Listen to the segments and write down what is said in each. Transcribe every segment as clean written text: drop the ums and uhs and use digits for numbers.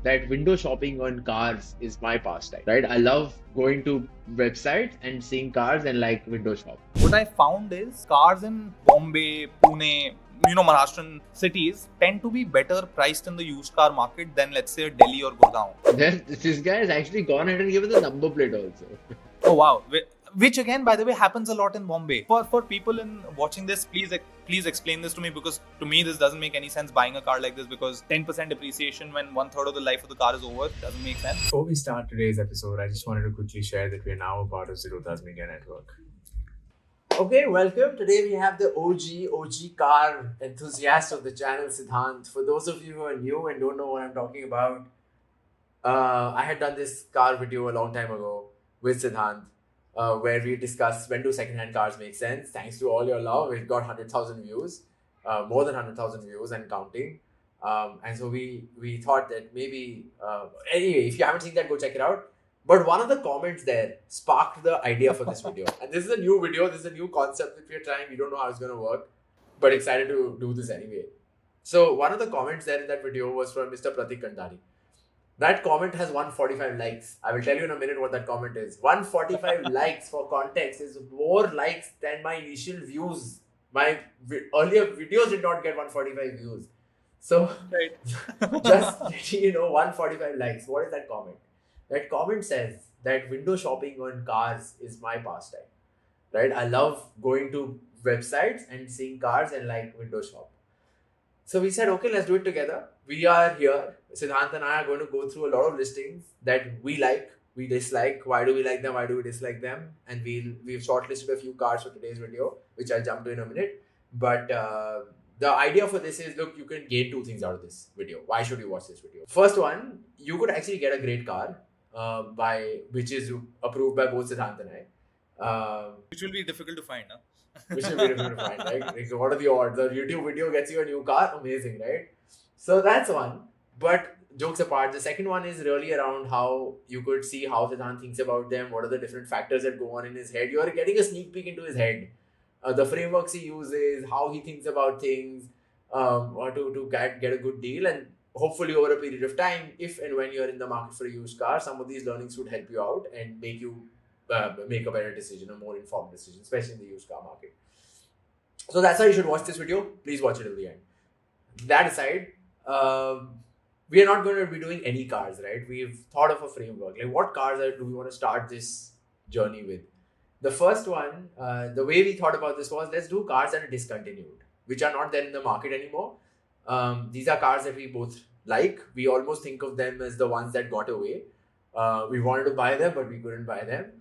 that window shopping on cars is my pastime, right? I love going to websites and seeing cars and like window shop. What I found is cars in Bombay, Pune, Maharashtrian cities tend to be better priced in the used car market than, let's say, Delhi or Gurgaon. Then this guy has actually gone ahead and given the number plate also. Oh wow! Which again, by the way, happens a lot in Bombay. For people in watching this, please explain this to me, because to me this doesn't make any sense buying a car like this, because 10% depreciation when 1/3 of the life of the car is over doesn't make sense. Before we start today's episode, I just wanted to quickly share that we are now a part of Zero Media Network. Okay, welcome. Today we have the OG car enthusiast of the channel, Siddhant. For those of you who are new and don't know what I'm talking about, I had done this car video a long time ago with Siddhant, where we discussed when do second-hand cars make sense. Thanks to all your love, we've got 100,000 views, more than 100,000 views and counting. And so we thought that maybe, anyway, if you haven't seen that, go check it out. But one of the comments there sparked the idea for this video. And this is a new video, this is a new concept that we're trying. We don't know how it's going to work, but excited to do this anyway. So one of the comments there in that video was from Mr. Patik Kandhari. That comment has 145 likes. I will tell you in a minute what that comment is. 145 likes, for context, is more likes than my initial views. My earlier videos did not get 145 views. So Right. just 145 likes. What is that comment? That comment says that window shopping on cars is my pastime, right? I love going to websites and seeing cars and like window shop. So we said, okay, let's do it together. We are here. Siddhant and I are going to go through a lot of listings that we like, we dislike. Why do we like them? Why do we dislike them? And we've shortlisted a few cars for today's video, which I'll jump to in a minute. But the idea for this is, look, you can gain two things out of this video. Why should you watch this video? First one, you could actually get a great car. Which is approved by both Siddhant and I. Which will be difficult to find, huh? Which will be difficult to find, right? Like, what are the odds? The YouTube video gets you a new car, amazing, right? So that's one. But jokes apart, the second one is really around how you could see how Siddhant thinks about them, what are the different factors that go on in his head. You are getting a sneak peek into his head. The frameworks he uses, how he thinks about things, or to get a good deal. And hopefully over a period of time, if and when you're in the market for a used car, some of these learnings would help you out and make you make a better decision, a more informed decision, especially in the used car market. So that's why you should watch this video. Please watch it till the end. That aside, we are not going to be doing any cars, right? We've thought of a framework. Like, what cars do we want to start this journey with? The first one, the way we thought about this was, let's do cars that are discontinued, which are not there in the market anymore. These are cars that we both like. We almost think of them as the ones that got away. We wanted to buy them, but we couldn't buy them.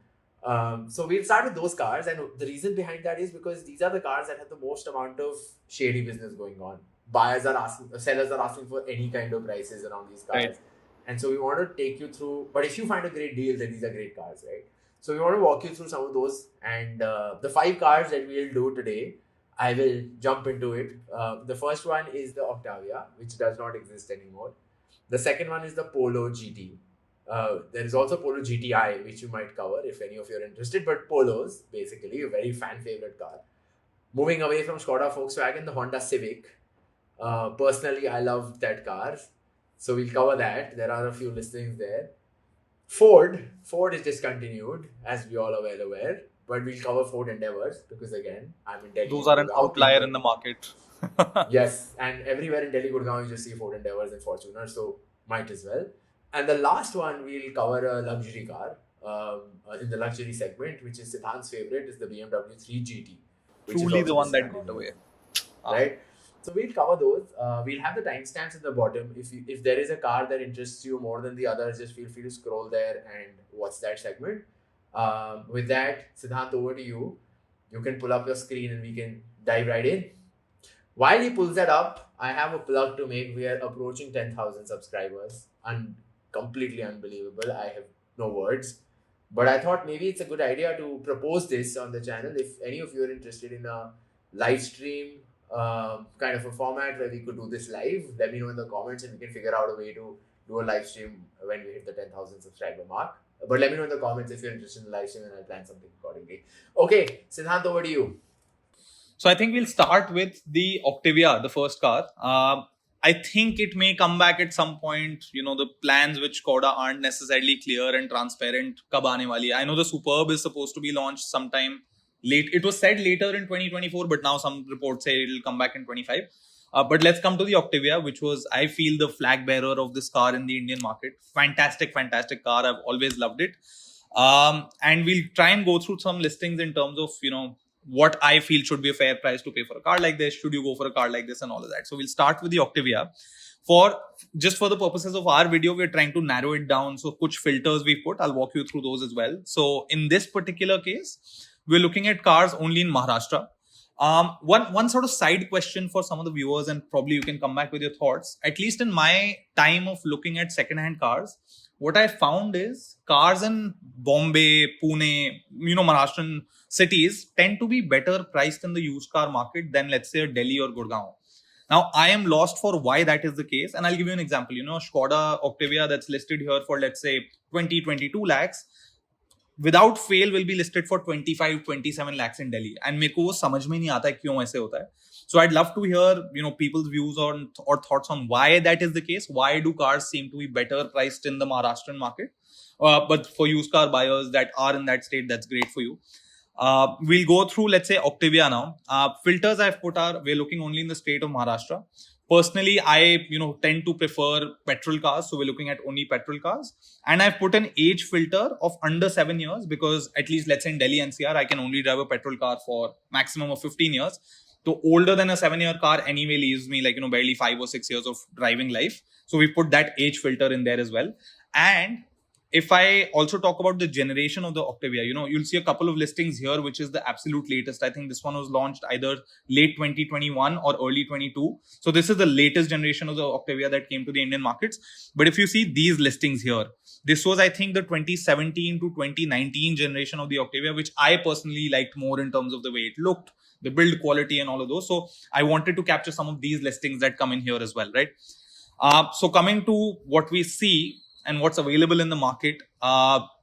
So we'll start with those cars. And the reason behind that is because these are the cars that have the most amount of shady business going on. Sellers are asking for any kind of prices around these cars. Right. And so we want to take you through, but if you find a great deal, then these are great cars, right? So we want to walk you through some of those. And the 5 cars that we'll do today, I will jump into it. The first one is the Octavia, which does not exist anymore. The second one is the Polo GT. There is also Polo GTI, which you might cover if any of you are interested. But Polos, basically, a very fan favorite car. Moving away from Skoda Volkswagen, the Honda Civic. Personally, I love that car. So we'll cover that. There are a few listings there. Ford is discontinued, as we all are well aware. But we'll cover Ford Endeavours because, again, I'm in Delhi. Those are an outlier in the market. Yes, and everywhere in Delhi, Gurgaon, you just see Ford Endeavours and Fortuner, so might as well. And the last one, we'll cover a luxury car in the luxury segment, which is Siddhant's favorite, is the BMW 3 GT. Truly the one that got away. Right? So we'll cover those. We'll have the timestamps at the bottom. If there is a car that interests you more than the others, just feel free to scroll there and watch that segment. With that, Siddhant, over to you. You can pull up your screen and we can dive right in. While he pulls that up, I have a plug to make. We are approaching 10,000 subscribers. Completely unbelievable. I have no words. But I thought maybe it's a good idea to propose this on the channel. If any of you are interested in a live stream kind of a format where we could do this live, let me know in the comments and we can figure out a way to do a live stream when we hit the 10,000 subscriber mark. But let me know in the comments if you're interested in the live stream and I'll plan something accordingly. Okay, Siddhant, over to you. So I think we'll start with the Octavia, the first car. I think it may come back at some point. The plans with Skoda aren't necessarily clear and transparent. Kab aane wali hai? I know the Superb is supposed to be launched sometime late. It was said later in 2024, but now some reports say it'll come back in 25. But let's come to the Octavia, which was, I feel, the flag bearer of this car in the Indian market. Fantastic car. I've always loved it. And we'll try and go through some listings in terms of, what I feel should be a fair price to pay for a car like this. Should you go for a car like this and all of that? So we'll start with the Octavia. For the purposes of our video, we're trying to narrow it down. So kuch filters we put, I'll walk you through those as well. So in this particular case, we're looking at cars only in Maharashtra. One sort of side question for some of the viewers, and probably you can come back with your thoughts. At least in my time of looking at second-hand cars, what I found is cars in Bombay, Pune, Maharashtrian cities tend to be better priced in the used car market than, let's say, Delhi or Gurgaon. Now, I am lost for why that is the case. And I'll give you an example. Skoda Octavia that's listed here for, let's say, 22 lakhs, without fail will be listed for 25-27 lakhs in Delhi. And मेरे को वो समझ में नहीं आता है क्यों ऐसे होता है. So I'd love to hear, people's views on or thoughts on why that is the case. Why do cars seem to be better priced in the Maharashtrian market? But for used car buyers that are in that state, that's great for you. We'll go through, let's say, Octavia now. Filters I've put are, we're looking only in the state of Maharashtra. Personally, I, tend to prefer petrol cars. So we're looking at only petrol cars. And I've put an age filter of under 7 years because at least, let's say in Delhi NCR, I can only drive a petrol car for maximum of 15 years. So older than a 7-year car anyway leaves me like, barely 5 or 6 years of driving life. So we put that age filter in there as well. And if I also talk about the generation of the Octavia, you'll see a couple of listings here, which is the absolute latest. I think this one was launched either late 2021 or early 22. So this is the latest generation of the Octavia that came to the Indian markets. But if you see these listings here, this was, I think, the 2017 to 2019 generation of the Octavia, which I personally liked more in terms of the way it looked, the build quality and all of those. So I wanted to capture some of these listings that come in here as well, right? So coming to what we see and what's available in the market,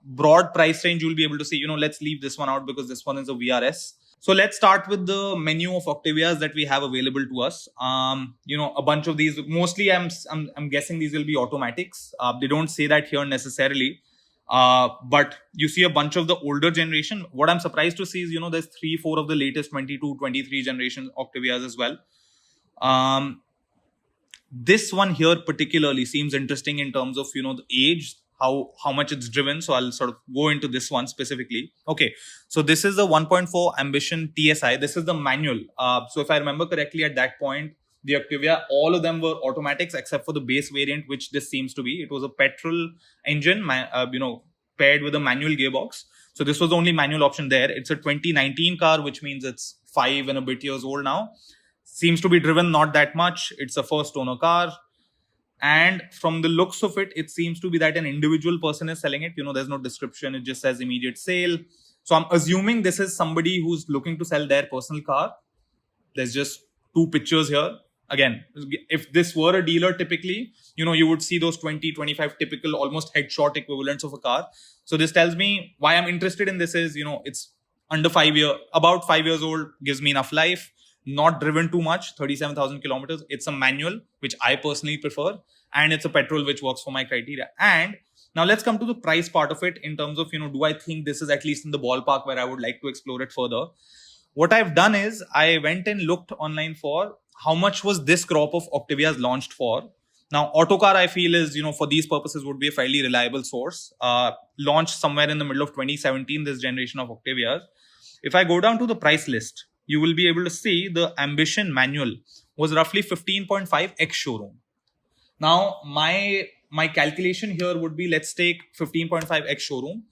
broad price range you'll be able to see. Let's leave this one out because this one is a VRS. So let's start with the menu of Octavias that we have available to us. A bunch of these, mostly I'm guessing these will be automatics. They don't say that here necessarily. But you see a bunch of the older generation. What I'm surprised to see is, there's 3-4 of the latest 22, 23 generation Octavias as well. This one here particularly seems interesting in terms of, the age, how much it's driven. So I'll sort of go into this one specifically. Okay. So this is the 1.4 Ambition TSI. This is the manual. So if I remember correctly at that point, the Octavia, all of them were automatics except for the base variant, which this seems to be. It was a petrol engine, paired with a manual gearbox. So this was the only manual option there. It's a 2019 car, which means it's 5 and a bit years old now. Seems to be driven not that much. It's a first owner car. And from the looks of it, it seems to be that an individual person is selling it. There's no description. It just says immediate sale. So I'm assuming this is somebody who's looking to sell their personal car. There's just 2 pictures here. Again, if this were a dealer, typically, you would see those 20, 25 typical almost headshot equivalents of a car. So this tells me why I'm interested in this is, it's about 5 years old, gives me enough life. Not driven too much, 37,000 kilometers. It's a manual, which I personally prefer. And it's a petrol, which works for my criteria. And now let's come to the price part of it in terms of, do I think this is at least in the ballpark where I would like to explore it further? What I've done is I went and looked online for how much was this crop of Octavias launched for. Now, Autocar, I feel is, for these purposes would be a fairly reliable source. Launched somewhere in the middle of 2017, this generation of Octavias. If I go down to the price list, you will be able to see the Ambition manual was roughly 15.5 ex showroom. Now, my calculation here would be, let's take 15.5 ex showroom,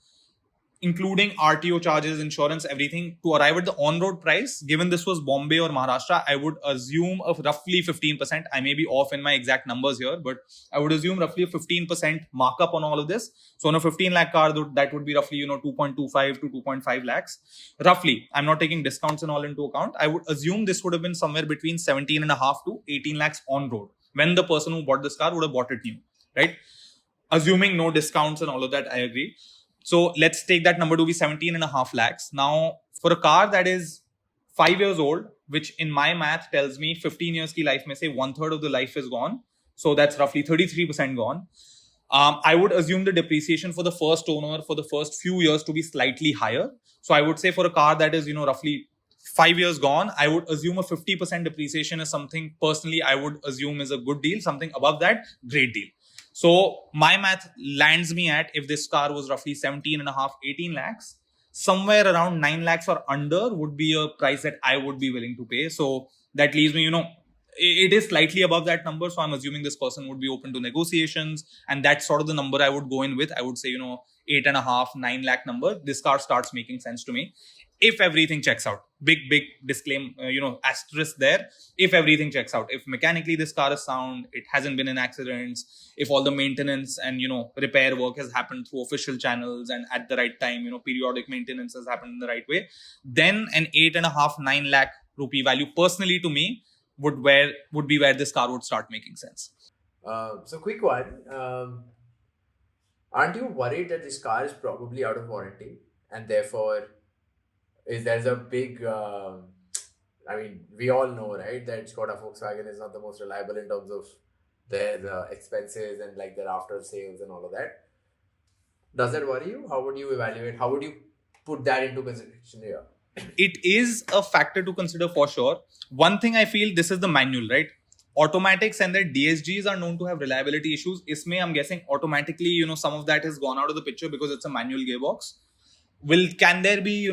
including RTO charges, insurance, everything, to arrive at the on-road price. Given this was Bombay or Maharashtra, I would assume of roughly 15%. I may be off in my exact numbers here, but I would assume roughly a 15% markup on all of this. So on a 15 lakh car, that would be roughly, 2.25 to 2.5 lakhs. Roughly, I'm not taking discounts and all into account. I would assume this would have been somewhere between 17.5 to 18 lakhs on road when the person who bought this car would have bought it new, right? Assuming no discounts and all of that, I agree. So let's take that number to be 17.5 lakhs. Now, for a car that is 5 years old, which in my math tells me 15 years ki life mein se 1/3 of the life is gone. So that's roughly 33% gone. I would assume the depreciation for the first owner for the first few years to be slightly higher. So I would say for a car that is, roughly 5 years gone, I would assume a 50% depreciation is something personally I would assume is a good deal. Something above that, great deal. So my math lands me at, if this car was roughly 17.5, 18 lakhs, somewhere around 9 lakhs or under would be a price that I would be willing to pay. So that leaves me, it is slightly above that number. So I'm assuming this person would be open to negotiations. And that's sort of the number I would go in with. I would say, 8.5, 9 lakh number. This car starts making sense to me. If everything checks out, big disclaim, asterisk there. If everything checks out, if mechanically this car is sound, it hasn't been in accidents, if all the maintenance and, repair work has happened through official channels and at the right time, periodic maintenance has happened in the right way, then an 8.5, 9 lakh rupee value personally to me would be where this car would start making sense. So quick one, aren't you worried that this car is probably out of warranty and therefore there's a big, we all know, right, that Skoda Volkswagen is not the most reliable in terms of their expenses and like their after sales and all of that. Does that worry you? How would you evaluate? How would you put that into consideration here? It is a factor to consider for sure. One thing I feel, this is the manual, right? Automatics and their DSGs are known to have reliability issues. Isme, I'm guessing automatically, some of that has gone out of the picture because it's a manual gearbox. Can there be,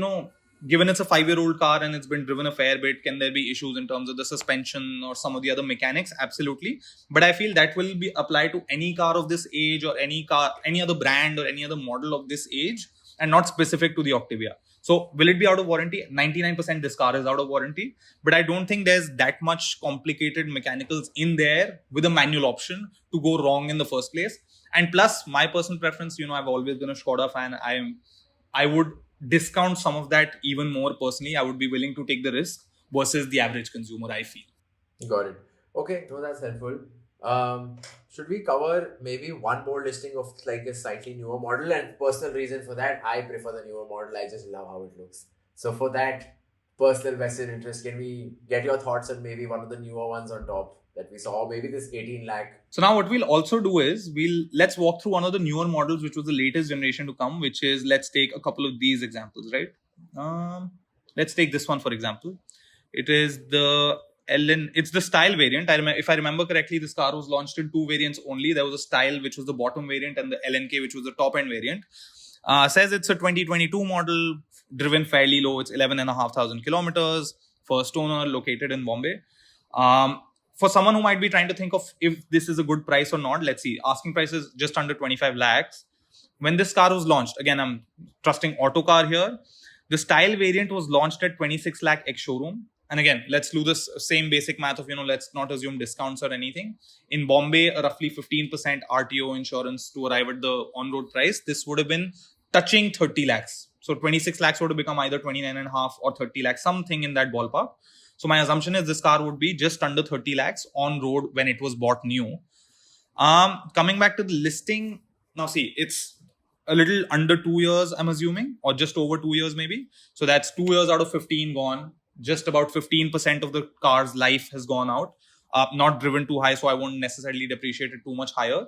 given it's a 5-year-old car and it's been driven a fair bit, can there be issues in terms of the suspension or some of the other mechanics? Absolutely. But I feel that will be applied to any car of this age or any car, any other brand or any other model of this age and not specific to the Octavia. So will it be out of warranty? 99% this car is out of warranty. But I don't think there's that much complicated mechanicals in there with a manual option to go wrong in the first place. And plus, my personal preference, I've always been a Skoda fan. I would discount some of that even more personally. I would be willing to take the risk versus the average consumer, I feel. Got it. Okay, no, that's helpful. Should we cover maybe one more listing of like a slightly newer model? And personal reason for that, I prefer the newer model. I just love how it looks. So for that personal vested interest, can we get your thoughts on maybe one of the newer ones on top that we saw, maybe this 18 lakh? So now what we'll also do is let's walk through one of the newer models, which was the latest generation to come, which is, let's take a couple of these examples, right? Let's take this one, for example. It is the it's the style variant. If I remember correctly, this car was launched in 2 variants only. There was a style, which was the bottom variant, and the LNK, which was the top end variant. Says it's a 2022 model, driven fairly low. It's 11,500 kilometers, first owner, located in Bombay. For someone who might be trying to think of if this is a good price or not, let's see. Asking price is just under 25 lakhs. When this car was launched, again, I'm trusting Autocar here. The style variant was launched at 26 lakh ex-showroom. And again, let's do this same basic math of, let's not assume discounts or anything. In Bombay, a roughly 15% RTO insurance to arrive at the on-road price. This would have been touching 30 lakhs. So 26 lakhs would have become either 29.5 or 30 lakhs, something in that ballpark. So my assumption is this car would be just under 30 lakhs on road when it was bought new. Coming back to the listing, now see, it's a little under 2 years, I'm assuming, or just over 2 years maybe. So that's 2 years out of 15 gone. Just about 15% of the car's life has gone out. Not driven too high, so I won't necessarily depreciate it too much higher.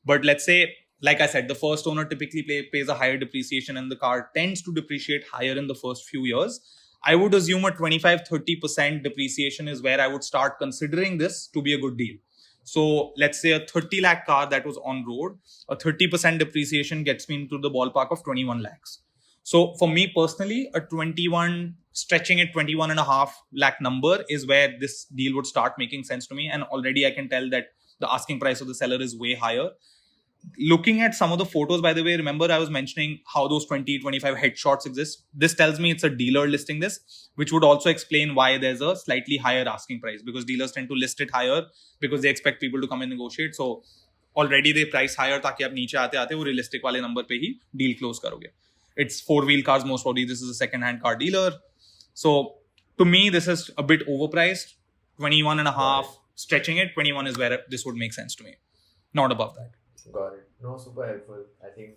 But let's say, like I said, the first owner typically pays a higher depreciation and the car tends to depreciate higher in the first few years. I would assume a 25-30% depreciation is where I would start considering this to be a good deal. So let's say a 30 lakh car that was on road, a 30% depreciation gets me into the ballpark of 21 lakhs. So for me personally, stretching at 21.5 lakh number is where this deal would start making sense to me. And already I can tell that the asking price of the seller is way higher. Looking at some of the photos, by the way, remember I was mentioning how those 20-25 headshots exist. This tells me it's a dealer listing this, which would also explain why there's a slightly higher asking price, because dealers tend to list it higher because they expect people to come and negotiate. So already they price higher ताकि आप नीचे आते आते वो realistic वाले number पे ही deal close करोगे. It's 4-wheel cars, most probably this is a second-hand car dealer. So to me, this is a bit overpriced. 21.5, stretching it, 21 is where this would make sense to me. Not above that. Got it. No, super helpful. I think.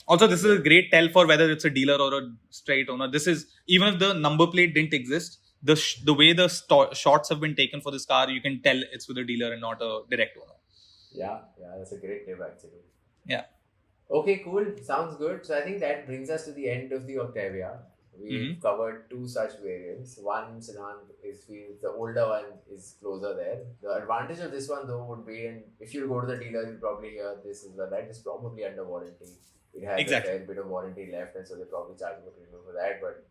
Also, this is a great tell for whether it's a dealer or a straight owner. This is, even if the number plate didn't exist, the way the shots have been taken for this car, you can tell it's with a dealer and not a direct owner. Yeah, that's a great tip actually. Yeah. Okay, cool. Sounds good. So I think that brings us to the end of the Octavia. We've covered two such variants. One sedan is the older one is closer there. The advantage of this one though would be, and if you go to the dealer, you'll probably hear this as well, that is probably under warranty. It has a fair bit of warranty left, and so they're probably charging a premium for that. But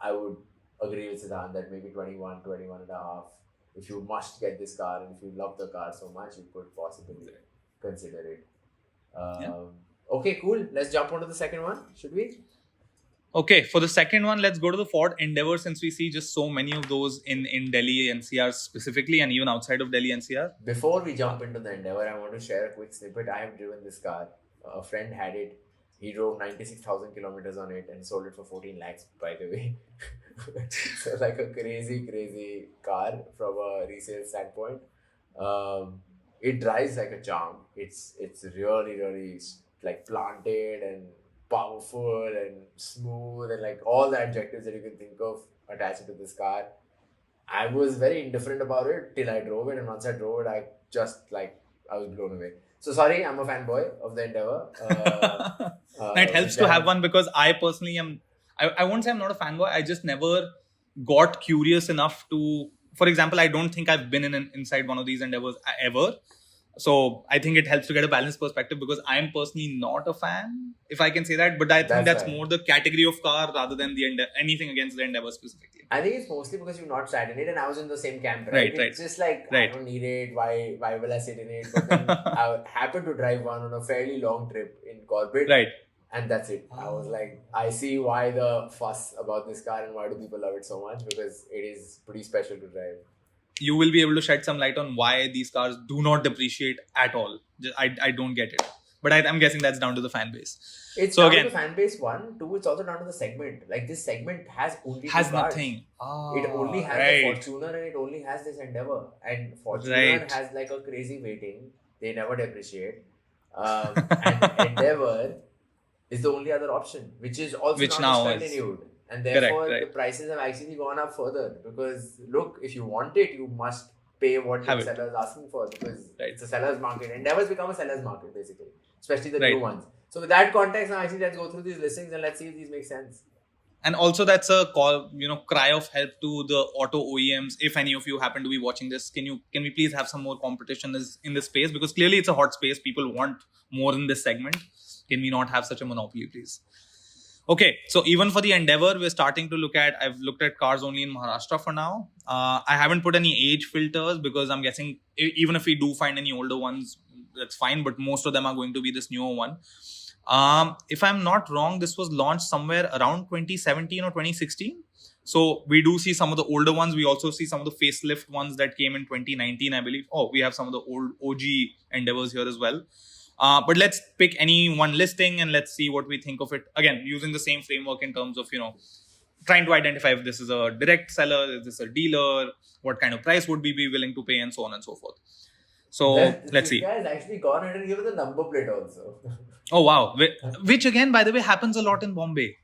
I would agree with Siddhant that maybe 21 and a half. If you must get this car and if you love the car so much, you could possibly consider it. Okay, cool. Let's jump on to the second one, should we? Okay, for the second one, let's go to the Ford Endeavour, since we see just so many of those in Delhi NCR specifically, and even outside of Delhi NCR. Before we jump into the Endeavour, I want to share a quick snippet. I have driven this car. A friend had it. He drove 96,000 kilometers on it and sold it for 14 lakhs, by the way. So like a crazy car from a resale standpoint. It drives like a charm. It's really like planted and powerful and smooth and like all the adjectives that you can think of attached to this car. I was very indifferent about it till I drove it, and once I drove it, I was blown away. So sorry, I'm a fanboy of the Endeavour. It helps to have one, because I personally am. I won't say I'm not a fanboy. I just never got curious enough to. For example, I don't think I've been inside one of these Endeavours ever. So I think it helps to get a balanced perspective, because I am personally not a fan, if I can say that. But I think that's more the category of car rather than anything against the Endeavour specifically. I think it's mostly because you've not sat in it, and I was in the same camp, right? It's just like, I don't need it. Why will I sit in it? But then I happened to drive one on a fairly long trip in corporate. Right. And that's it. I was like, I see why the fuss about this car and why do people love it so much, because it is pretty special to drive. You will be able to shed some light on why these cars do not depreciate at all. I don't get it. But I'm guessing that's down to the fan base. It's down to the fan base, one. Two, it's also down to the segment. Like, this segment has only has two cars. Nothing. It only has the Fortuner and it only has this Endeavour. And Fortuner has like a crazy weighting. They never depreciate. And Endeavour is the only other option, which is also discontinued. And therefore, the prices have actually gone up further. Because look, if you want it, you must pay what the seller is asking for, because it's a seller's market. Endeavour's become a seller's market, basically. Especially the new ones. So with that context, now actually let's go through these listings and let's see if these make sense. And also, that's a call, cry of help to the auto OEMs. If any of you happen to be watching this, can we please have some more competition in this space? Because clearly it's a hot space. People want more in this segment. Can we not have such a monopoly, please? Okay, so even for the Endeavour, we're starting to I've looked at cars only in Maharashtra for now. I haven't put any age filters, because I'm guessing even if we do find any older ones, that's fine. But most of them are going to be this newer one. If I'm not wrong, this was launched somewhere around 2017 or 2016. So we do see some of the older ones. We also see some of the facelift ones that came in 2019, I believe. Oh, we have some of the old OG Endeavours here as well. But let's pick any one listing and let's see what we think of it. Again, using the same framework in terms of, trying to identify if this is a direct seller, is this a dealer, what kind of price would we be willing to pay, and so on and so forth. So let's see. This guy has actually gone ahead and given the number plate also. Oh, wow. Which again, by the way, happens a lot in Bombay.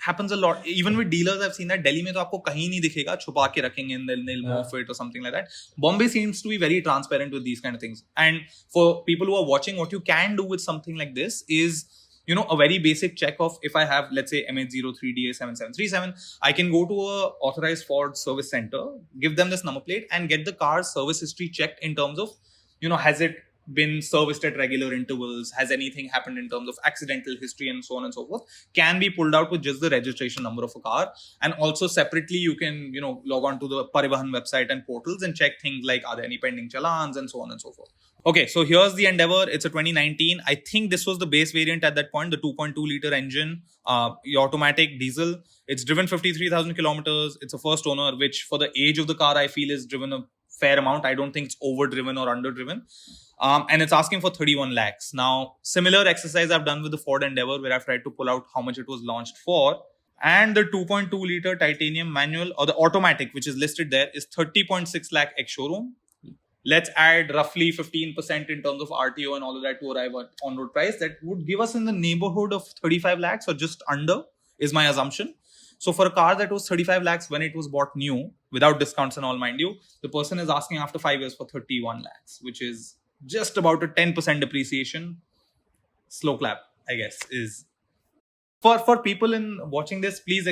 Happens a lot. Even with dealers, I've seen that Delhi mein to aapko kahin nahi dikhega, chupa ke rakhenge and they'll morph it or something like that. Bombay seems to be very transparent with these kind of things. And for people who are watching, what you can do with something like this is, a very basic check of, if I have, let's say, MH03DA7737, I can go to a authorized Ford service center, give them this number plate and get the car's service history checked in terms of, has it been serviced at regular intervals, has anything happened in terms of accidental history, and so on and so forth, can be pulled out with just the registration number of a car. And also separately, you can, log on to the Parivahan website and portals and check things like, are there any pending challans, and so on and so forth. Okay, so here's the Endeavour. It's a 2019. I think this was the base variant at that point, the 2.2 liter engine, automatic diesel. It's driven 53,000 kilometers. It's a first owner, which for the age of the car, I feel is driven a fair amount. I don't think it's overdriven or underdriven. And it's asking for 31 lakhs. Now, similar exercise I've done with the Ford Endeavour, where I've tried to pull out how much it was launched for. And the 2.2 liter titanium manual, or the automatic, which is listed there, is 30.6 lakh ex-showroom. Let's add roughly 15% in terms of RTO and all of that to arrive at on-road price. That would give us in the neighborhood of 35 lakhs or just under, is my assumption. So for a car that was 35 lakhs when it was bought new, without discounts and all, mind you, the person is asking after 5 years for 31 lakhs, which is just about a 10% depreciation. Slow clap, I guess, is for people in watching this. Please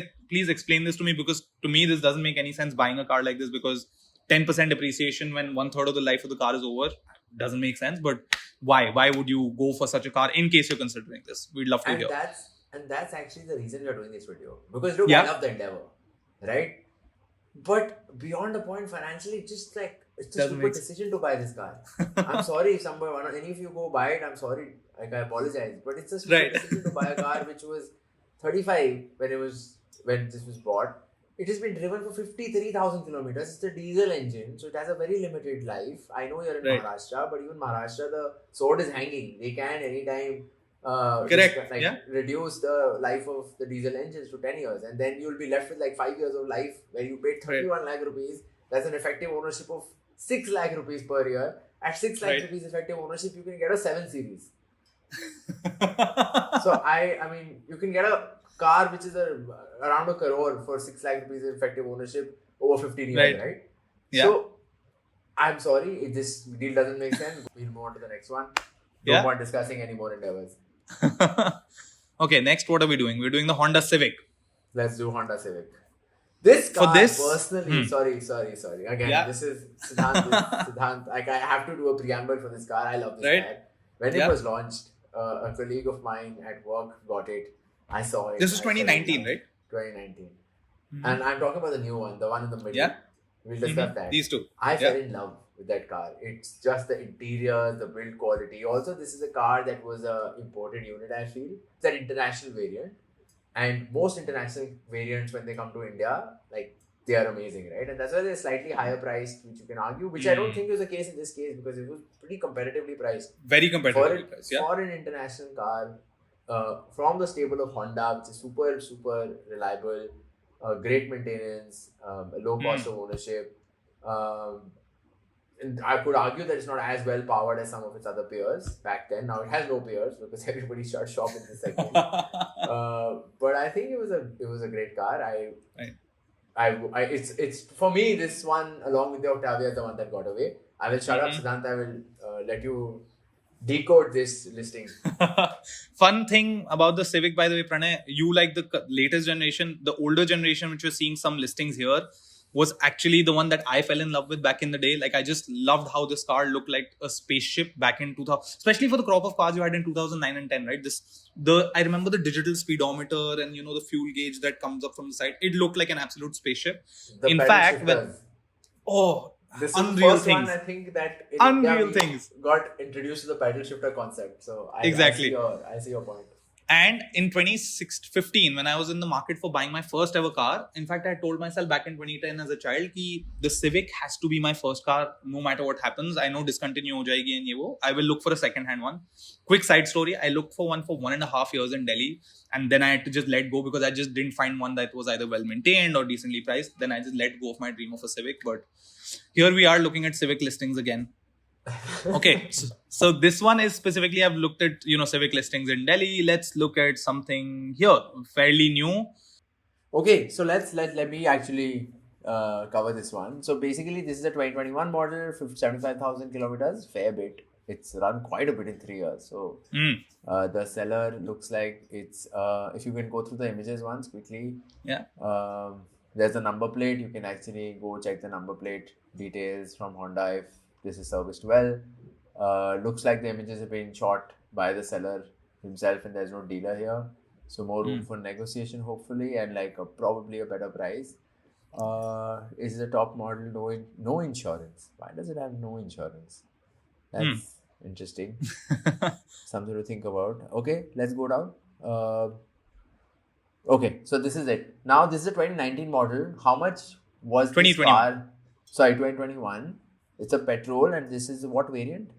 explain this to me, because to me this doesn't make any sense buying a car like this, because 10% depreciation when one third of the life of the car is over doesn't make sense. But why would you go for such a car in case you're considering this? We'd love to hear. And that's actually the reason we are doing this video, because look, Yeah. I love the Endeavour, right? But beyond the point, financially, just like it's a Doesn't stupid make decision to buy this car. I'm sorry if any of you go buy it. I'm sorry, like I apologize, but it's a stupid Right. decision to buy a car which was 35 when this was bought. It has been driven for 53,000 kilometers. It's a diesel engine, so it has a very limited life. I know you're in Right. Maharashtra, but even Maharashtra, the sword is hanging. They can anytime Correct. Yeah. reduce the life of the diesel engines to 10 years, and then you'll be left with like 5 years of life where you paid 31 lakh rupees. That's an effective ownership of 6 lakh rupees per year. At 6 lakh Right. rupees effective ownership, you can get a 7 series. So I mean, you can get a car which is around a crore for 6 lakh rupees effective ownership over 15 years, right? Yeah. So I'm sorry, this deal doesn't make sense. We'll move on to the next one. No Yeah. point discussing any more Endeavours. Okay, next what are we doing? We're doing the Honda Civic. Let's do Honda Civic. This car, this- personally, sorry. Again, Yeah. this is Siddhant. Like, I have to do a preamble for this car. I love this Right. car. When Yeah. it was launched, a colleague of mine at work got it. I saw it. This is I fell in 2019, love. right? 2019. Mhm. And I'm talking about the new one, the one in the middle. Yeah. We'll discuss Mhm. that. These two. I Yeah. fell in love with that car. It's just the interior, the build quality. Also, this is a car that was a imported unit, I feel. It's an international variant. And most international variants, when they come to India, like, they are amazing, right? And that's why they're slightly higher priced, which you can argue, which I don't think was the case in this case, because it was pretty competitively priced. Very competitive price. Yeah. For an international car, from the stable of Honda, which is super, super reliable, great maintenance, a low cost of ownership. And I could argue that it's not as well powered as some of its other peers back then. Now it has no peers because everybody shut shop in this segment. But I think it was a great car. It's for me, this one along with the Octavia is the one that got away. I will shut up, Siddhant. I will let you decode this listing. Fun thing about the Civic, by the way, Pranay, you like the latest generation. The older generation, which we're seeing some listings here, was actually the one that I fell in love with back in the day. Like, I just loved how this car looked like a spaceship back in 2000, especially for the crop of cars you had in 2009 and 10, right? I remember the digital speedometer and, the fuel gauge that comes up from the side. It looked like an absolute spaceship. The In pedal fact, shifters. this This is unreal the first things. one, I think, that in Unreal India we things. got introduced to the pedal shifter concept. So Exactly. I see your point. And in 2015, when I was in the market for buying my first ever car, in fact, I told myself back in 2010 as a child that the Civic has to be my first car no matter what happens. I know discontinue ho jayegi and ye wo. I will look for a second-hand one. Quick side story, I looked for one for 1.5 years in Delhi, and then I had to just let go because I just didn't find one that was either well-maintained or decently priced. Then I just let go of my dream of a Civic. But here we are looking at Civic listings again. Okay, so this one is specifically, I've looked at Civic listings in Delhi. Let's look at something here, fairly new. Okay, so let me actually cover this one. So basically, this is a 2021 model, 75,000 kilometers, fair bit. It's run quite a bit in 3 years. So the seller looks like it's. If you can go through the images once quickly. Yeah. There's a number plate. You can actually go check the number plate details from Honda if this is serviced well. Looks like the images have been shot by the seller himself, and there's no dealer here. So more room for negotiation, hopefully, and probably a better price. Is the top model no insurance? Why does it have no insurance? That's interesting. Something to think about. Okay, let's go down. Okay, so this is it. Now this is a 2019 model. How much was this 2021. car? Sorry, 2021. It's a petrol, and this is what variant?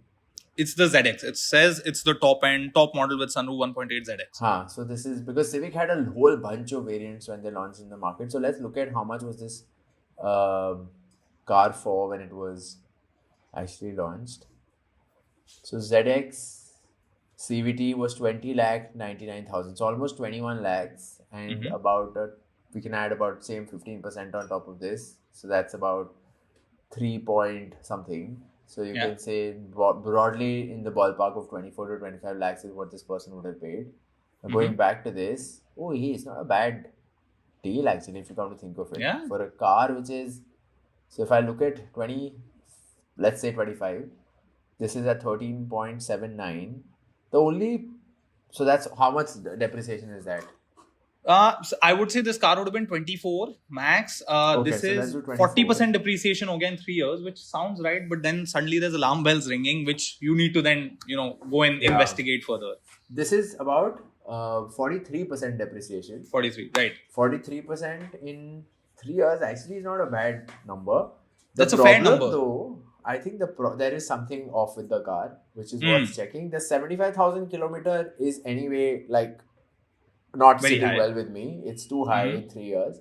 It's the ZX. It says it's the top model with sunroof 1.8 ZX. So this is because Civic had a whole bunch of variants when they launched in the market. So let's look at how much was this car for when it was actually launched. So ZX CVT was 20 lakh 99,000. So almost 21 lakhs and about we can add about same 15% on top of this. So that's about 3 point something. So you Yeah. can say broadly in the ballpark of 24 to 25 lakhs is what this person would have paid. Now going back to this, it's not a bad deal actually if you come to think of it. Yeah. For a car which is, so if I look at 20, let's say 25, this is at 13.79. The only, so that's how much depreciation is that? So I would say this car would have been 24 max. Okay, This so let's is do 24. 40% depreciation again 3 years, which sounds right, but then suddenly there's alarm bells ringing, which you need to then go and Yeah. investigate further. This is about 43% depreciation. 43, right? 43% in 3 years actually is not a bad number. That's a fair number. Though, I think there is something off with the car, which is worth checking. The 75,000 kilometer is anyway like not Very sitting high. well with me. It's too high in 3 years.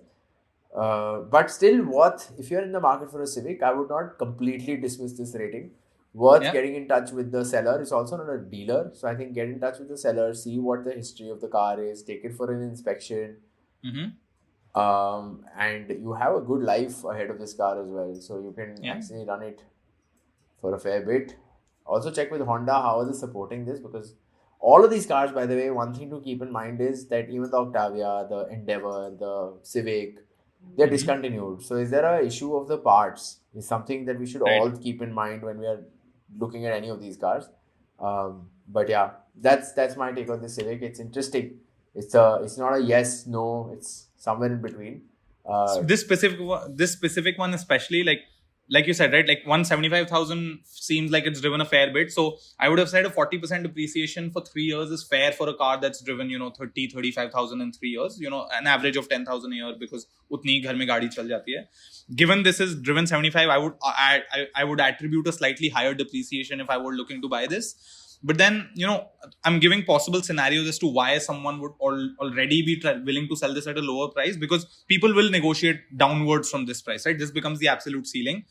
But still worth, if you're in the market for a Civic, I would not completely dismiss this rating. Worth getting in touch with the seller. It's also not a dealer. So I think get in touch with the seller, see what the history of the car is, take it for an inspection. And you have a good life ahead of this car as well. So you can actually run it for a fair bit. Also check with Honda how are they supporting this, because all of these cars, by the way, one thing to keep in mind is that even the Octavia, the Endeavour, the Civic, they're discontinued. So is there an issue of the parts? Is something that we should all keep in mind when we are looking at any of these cars. But yeah, that's my take on the Civic. It's interesting. It's not a yes, no. It's somewhere in between. So this specific one especially, like you said, right? Like 175,000 seems like it's driven a fair bit. So I would have said a 40% depreciation for 3 years is fair for a car that's driven 35,000 in 3 years. An average of 10,000 a year, because utni ghar mein gaadi chal jati hai. Given this is driven 75, I would attribute a slightly higher depreciation if I were looking to buy this. But then, I'm giving possible scenarios as to why someone would already be willing to sell this at a lower price, because people will negotiate downwards from this price, right? This becomes the absolute ceiling.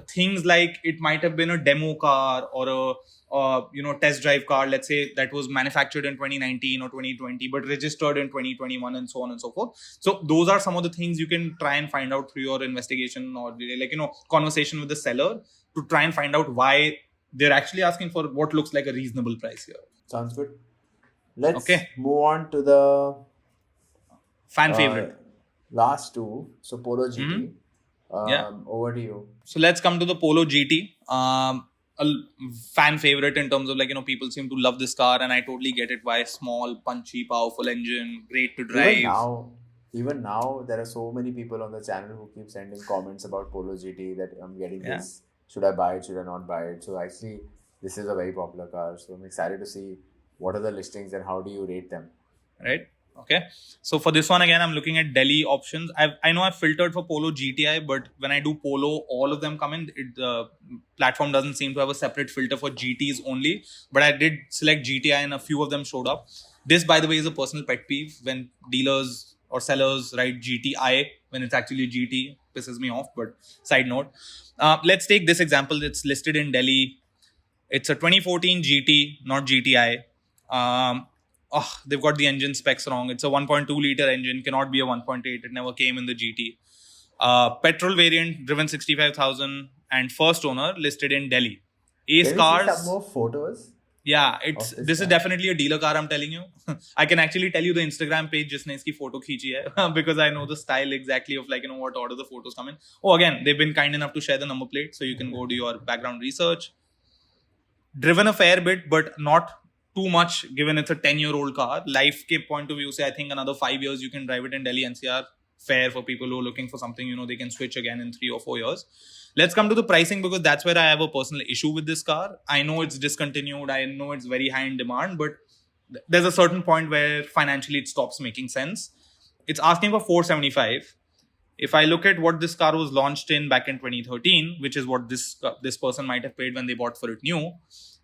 Things like it might have been a demo car or a test drive car, let's say, that was manufactured in 2019 or 2020, but registered in 2021 and so on and so forth. So those are some of the things you can try and find out through your investigation or conversation with the seller to try and find out why they're actually asking for what looks like a reasonable price here. Sounds good. Let's move on to the fan favorite. Last two. So Polo GT. Over to you. So let's come to the Polo GT. A fan favorite in terms of people seem to love this car, and I totally get it. Why? Small, punchy, powerful engine, great to drive. Even now, there are so many people on the channel who keep sending comments about Polo GT that I'm getting this. Should I buy it? Should I not buy it? So actually, this is a very popular car. So I'm excited to see what are the listings and how do you rate them. Right. Okay. So for this one, again, I'm looking at Delhi options. I know I've filtered for Polo GTI, but when I do Polo, all of them come in. The platform doesn't seem to have a separate filter for GTs only. But I did select GTI and a few of them showed up. This, by the way, is a personal pet peeve when dealers or sellers write GTI when it's actually GT. Pisses me off, but side note. Let's take this example. It's listed in Delhi. It's a 2014 GT, not GTI. They've got the engine specs wrong. It's a 1.2 liter engine, cannot be a 1.8. It never came in the GT. Petrol variant, driven 65,000, and first owner listed in Delhi. Ace Can Cars. you see some more photos? Yeah, this is definitely a dealer car, I'm telling you. I can actually tell you the Instagram page jisne iski photo khichi hai because I know the style exactly of what order the photos come in. Oh, again, they've been kind enough to share the number plate, so you can go do your background research. Driven a fair bit, but not too much given it's a 10-year-old car. Life ke point of view, say I think another 5 years you can drive it in Delhi NCR. Fair for people who are looking for something, they can switch again in 3 or 4 years. Let's come to the pricing, because that's where I have a personal issue with this car. I know it's discontinued. I know it's very high in demand, but there's a certain point where financially it stops making sense. It's asking for 475. If I look at what this car was launched in back in 2013, which is what this person might have paid when they bought for it new,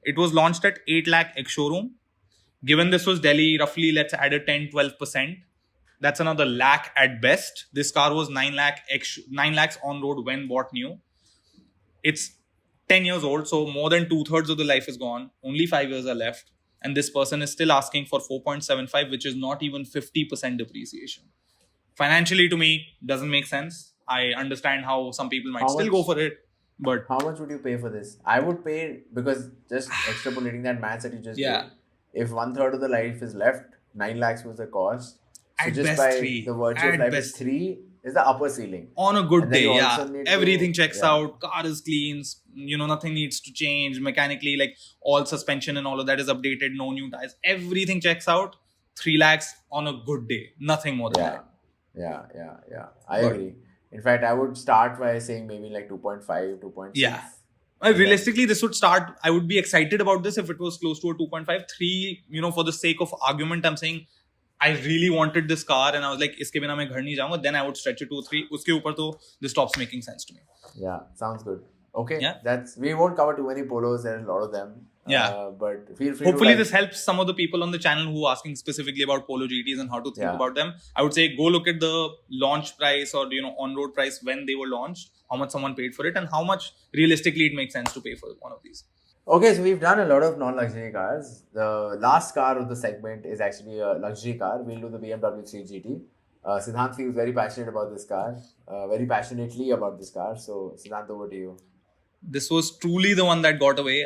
it was launched at 8 lakh ex-showroom. Given this was Delhi, roughly let's add a 10-12%. That's another lakh at best. This car was 9 lakhs on road when bought new. It's 10 years old, so more than 2/3 of the life is gone. Only 5 years are left. And this person is still asking for 4.75, which is not even 50% depreciation. Financially, to me, doesn't make sense. I understand how some people might How still much? go for it, but How much would you pay for this? I would pay, because just extrapolating that math that you just yeah, did, if 1/3 of the life is left, 9 lakhs was the cost. So at just best by three. the virtue of At life, best, 3 is the upper ceiling. on a good And then day, you yeah, also need to- everything checks yeah. out. Car is clean. Nothing needs to change mechanically. Like all suspension and all of that is updated. No new tires. Everything checks out. 3 lakhs on a good day. Nothing more than that. Yeah. I But- agree. In fact, I would start by saying maybe like 2.5, 2.6. Yeah. Realistically, this would start. I would be excited about this if it was close to a 2.5. 3, for the sake of argument, I'm saying I really wanted this car and I was like, iske bina main ghar nahi jaunga. Then I would stretch it to 3. Uske upar to this stops making sense to me. Yeah, sounds good. Okay, Yeah. we won't cover too many polos. There are a lot of them. Yeah. But feel free Hopefully, to this helps some of the people on the channel who are asking specifically about Polo GTs and how to think Yeah. about them. I would say go look at the launch price or on-road price when they were launched, how much someone paid for it, and how much realistically it makes sense to pay for one of these. Okay, so we've done a lot of non-luxury cars. The last car of the segment is actually a luxury car. We'll do the BMW 3 GT. Siddhant feels very passionate about this car, very passionately about this car. So, Siddhant, over to you. This was truly the one that got away.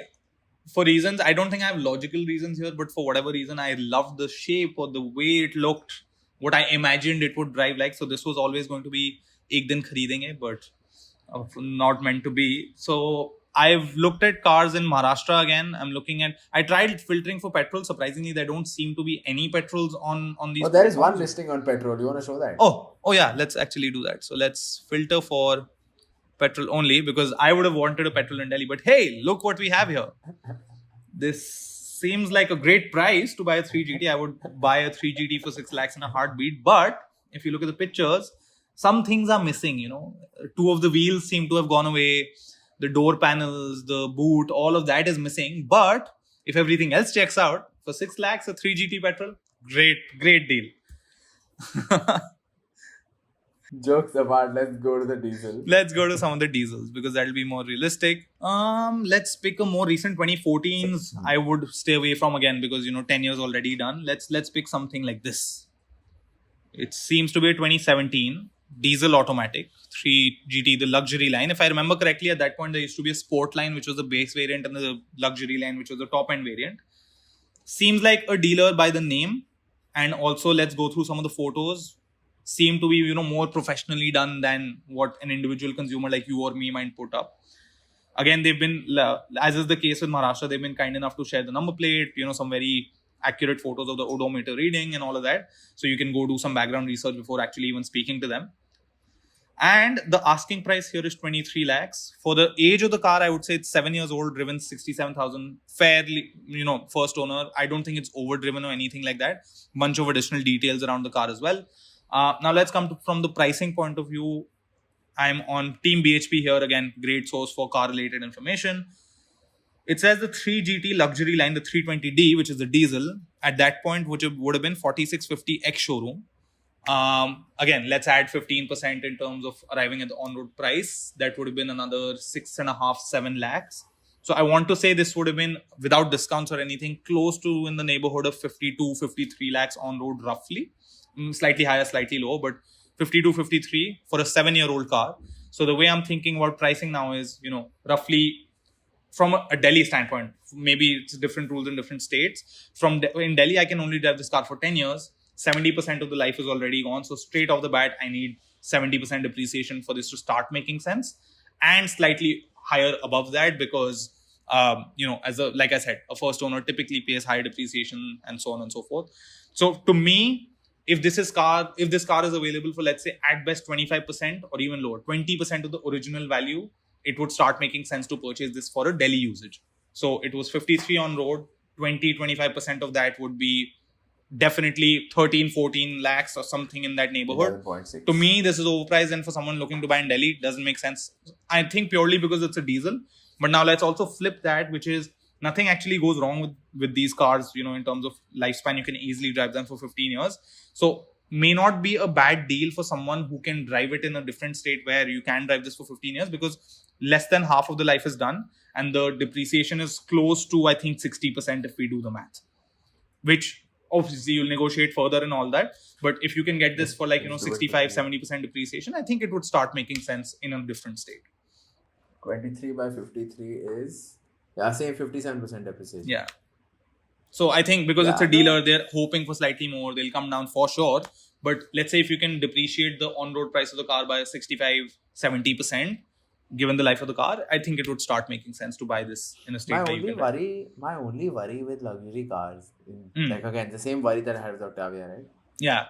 For reasons, I don't think I have logical reasons here, but for whatever reason, I loved the shape or the way it looked, what I imagined it would drive like. So this was always going to be ek din kharidenge, but not meant to be. So I've looked at cars in Maharashtra again. I tried filtering for petrol. Surprisingly, there don't seem to be any petrols on these. Oh, there is one listing on petrol. You want to show that? Oh yeah, let's actually do that. So let's filter for petrol only, because I would have wanted a petrol in Delhi. But hey, look what we have here. This seems like a great price to buy a 3 GT. I would buy a 3 GT for 6 lakhs in a heartbeat. But if you look at the pictures, some things are missing. 2 of the wheels seem to have gone away. The door panels, the boot, all of that is missing. But if everything else checks out, for 6 lakhs, a 3 GT petrol, great deal. Jokes apart, let's go to the diesel. Let's go to some of the diesels because that'll be more realistic. Let's pick a more recent 2014s. I would stay away from again because 10 years already done. Let's pick something like this. It seems to be a 2017 diesel automatic 3 GT, the luxury line. If I remember correctly, at that point there used to be a sport line, which was the base variant, and the luxury line, which was the top end variant. Seems like a dealer by the name, and also let's go through some of the photos. Seem to be more professionally done than what an individual consumer like you or me might put up. Again, they've been, as is the case with Maharashtra, they've been kind enough to share the number plate, some very accurate photos of the odometer reading and all of that, so you can go do some background research before actually even speaking to them. And the asking price here is 23 lakhs. For the age of the car, I would say it's 7 years old, driven 67,000, fairly, first owner. I don't think it's overdriven or anything like that. Bunch of additional details around the car as well. Now let's come to, from the pricing point of view. I'm on Team BHP here again, great source for car related information. It says the 3 GT luxury line, the 320D, which is the diesel, at that point, which would have been 4650 ex showroom. Again, let's add 15% in terms of arriving at the on-road price. That would have been another 6.5, 7 lakhs. So I want to say this would have been, without discounts or anything, close to in the neighborhood of 52, 53 lakhs on road roughly. Slightly higher, slightly lower, but 52, 53 for a 7-year-old car. So the way I'm thinking about pricing now is, roughly from a Delhi standpoint, maybe it's different rules in different states. In Delhi, I can only drive this car for 10 years. 70% of the life is already gone. So straight off the bat, I need 70% depreciation for this to start making sense, and slightly higher above that because, like I said, a first owner typically pays higher depreciation and so on and so forth. So to me, if this car is available for, let's say, at best 25% or even lower, 20% of the original value, it would start making sense to purchase this for a daily usage. So it was 53 on road, 25% of that would be definitely 13, 14 lakhs or something in that neighborhood. 11.6. To me, this is overpriced, and for someone looking to buy in Delhi, it doesn't make sense. I think purely because it's a diesel. But now let's also flip that, which is nothing actually goes wrong with these cars, in terms of lifespan. You can easily drive them for 15 years. So may not be a bad deal for someone who can drive it in a different state where you can drive this for 15 years because less than half of the life is done and the depreciation is close to, I think, 60% if we do the math, which obviously you'll negotiate further and all that. But if you can get this for like, 65, 70% depreciation, I think it would start making sense in a different state. 23 by 53 is, same 57% depreciation. Yeah. So I think because it's a dealer, they're hoping for slightly more. They'll come down for sure. But let's say if you can depreciate the on-road price of the car by 65, 70%, given the life of the car, I think it would start making sense to buy this in a state where you can. My only worry with luxury cars, like again, the same worry that I had with Octavia, right? Yeah.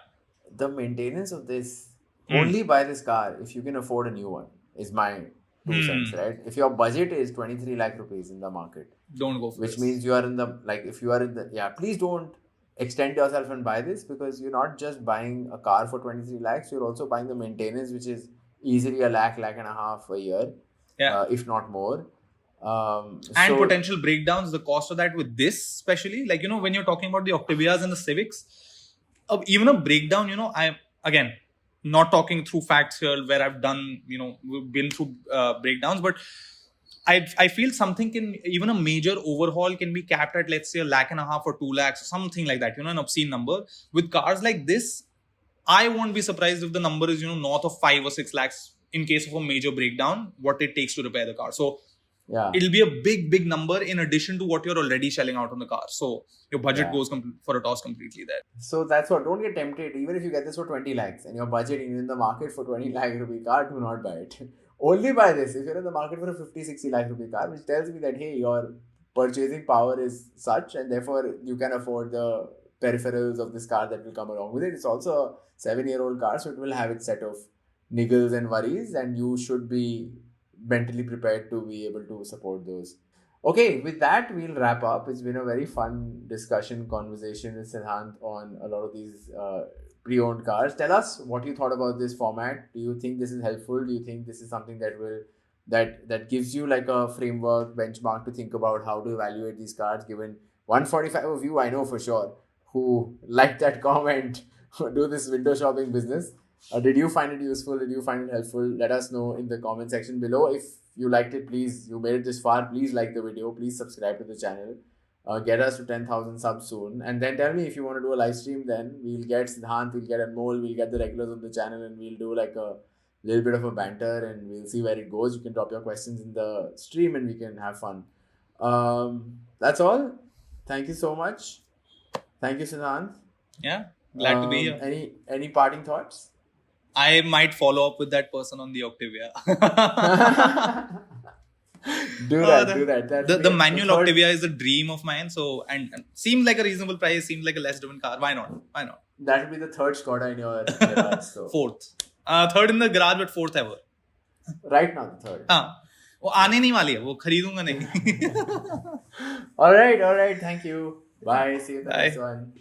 The maintenance of this, only buy this car if you can afford a new one, is my 2 cents, right? If your budget is 23 lakh rupees in the market, don't go for which this. means you are in the, like, if you are in the, please don't extend yourself and buy this, because you're not just buying a car for 23 lakhs, you're also buying the maintenance, which is easily a lakh and a half a year, if not more. And potential breakdowns, the cost of that with this, especially, like, when you're talking about the Octavias and the Civics, even a breakdown, I, again, not talking through facts here where I've done, been through breakdowns, but I feel something can, even a major overhaul can be capped at, let's say, a lakh and a half or 2 lakhs, or something like that, an obscene number. With cars like this, I won't be surprised if the number is, north of 5 or 6 lakhs in case of a major breakdown, what it takes to repair the car. So it'll be a big number in addition to what you're already shelling out on the car. So your budget goes for a toss completely there. So that's what, don't get tempted. Even if you get this for 20 lakhs and you're budgeting in the market for 20 lakh rupee car, do not buy it. Only buy this if you're in the market for a 50-60 lakh rupee car, which tells me that, hey, your purchasing power is such, and therefore you can afford the peripherals of this car that will come along with it. It's also a 7-year-old car, so it will have its set of niggles and worries, and you should be mentally prepared to be able to support those. Okay, with that, we'll wrap up. It's been a very fun conversation with Siddhant on a lot of these pre-owned cars. Tell us what you thought about this format. Do you think this is helpful? Do you think this is something that gives you like a framework, benchmark to think about how to evaluate these cars? Given 145 of you, I know for sure, who like that comment, do this window shopping business. Did you find it useful? Did you find it helpful? Let us know in the comment section below. If you liked it, please, you made it this far, please like the video. Please subscribe to the channel. Get us to 10,000 subs soon. And then tell me if you want to do a live stream, then we'll get Siddhant, we'll get Anmol, we'll get the regulars on the channel, and we'll do like a little bit of a banter, and we'll see where it goes. You can drop your questions in the stream and we can have fun. That's all. Thank you so much. Thank you, Siddhant. Yeah, glad to be here. Any parting thoughts? I might follow up with that person on the Octavia. do that. The manual Octavia is a dream of mine. So, and seems like a reasonable price, seems like a less driven car. Why not? That will be the third Skoda in your garage. So. Fourth. Third in the garage, but fourth ever. Right now, the third. वो आने नहीं वाली है, वो खरीदूंगा नहीं. All right. Thank you. Bye. See you in the next one.